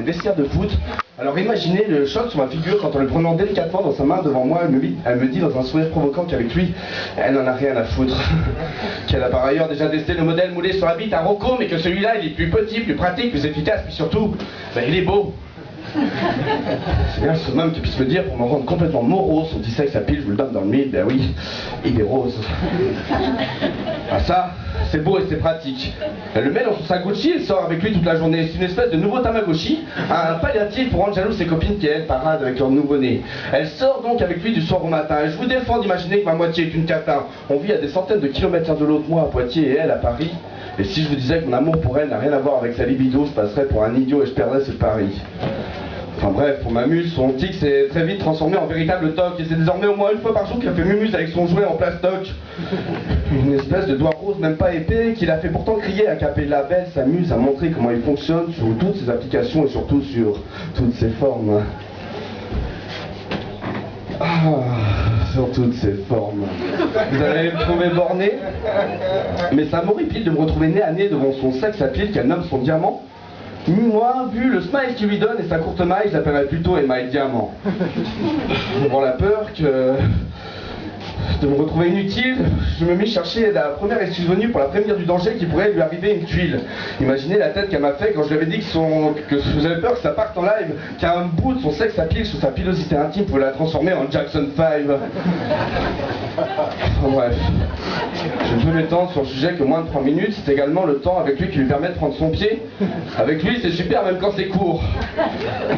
vestiaire de foot. Alors imaginez le choc sur ma figure quand en le prenant délicatement dans sa main devant moi, elle me dit dans un sourire provoquant qu'avec lui, elle n'en a rien à foutre. Qu'elle a par ailleurs déjà testé le modèle moulé sur la bite à Rocco, mais que celui-là il est plus petit, plus pratique, plus efficace, puis surtout, il est beau. C'est bien ce même qui puisse me dire pour me rendre complètement morose, son petit sexe à pile, je vous le donne dans le mille, ben oui, il est rose. Ah ça, c'est beau et c'est pratique. Elle le met dans son sac Gucci et sort avec lui toute la journée. C'est une espèce de nouveau Tamagotchi, un palliatif pour rendre jaloux ses copines qui elles paradent avec leur nouveau-né. Elle sort donc avec lui du soir au matin. Et je vous défends d'imaginer que ma moitié est une catin. On vit à des centaines de kilomètres de l'autre, moi à Poitiers et elle à Paris. Et si je vous disais que mon amour pour elle n'a rien à voir avec sa libido, je passerais pour un idiot et je perdrais ce pari. Enfin bref, pour m'amuse, son tic s'est très vite transformé en véritable toc et c'est désormais au moins une fois par jour qu'elle fait mumuse avec son jouet en plastoc. Une espèce de doigt rose même pas épais qui l'a fait pourtant crier à cappella. Belle s'amuse à montrer comment il fonctionne sur toutes ses applications et surtout sur toutes ses formes. Sur toutes ses formes. Vous allez me trouver borné, mais ça m'horripile de me retrouver nez à nez devant son sexe à pile qu'elle nomme son diamant. Moi, vu le smile qu'il lui donne et sa courte maille, je l'appellerais plutôt Émail Diamant. Bon, la peur de me retrouver inutile, je me mis chercher la première excuse venue pour la prévenir du danger qui pourrait lui arriver une tuile. Imaginez la tête qu'elle m'a fait quand je lui avais dit que j'avais peur que ça parte en live, qu'un bout de son sexe à pile sous sa pilosité intime pouvait la transformer en Jackson 5. Enfin, bref, je peux m'étendre sur le sujet que moins de 3 minutes, c'est également le temps avec lui qui lui permet de prendre son pied. Avec lui, c'est super même quand c'est court.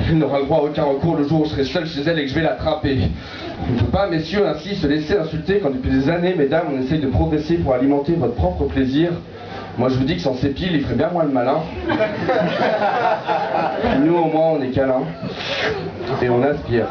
Il n'aura le droit à aucun recours le jour où je serai seul chez elle et que je vais l'attraper. On ne peut pas, messieurs, ainsi se laisser insulter quand depuis des années, mesdames, on essaye de progresser pour alimenter votre propre plaisir. Moi, je vous dis que sans ces piles, il ferait bien moins le malin. Nous, au moins, on est câlin. Et on aspire.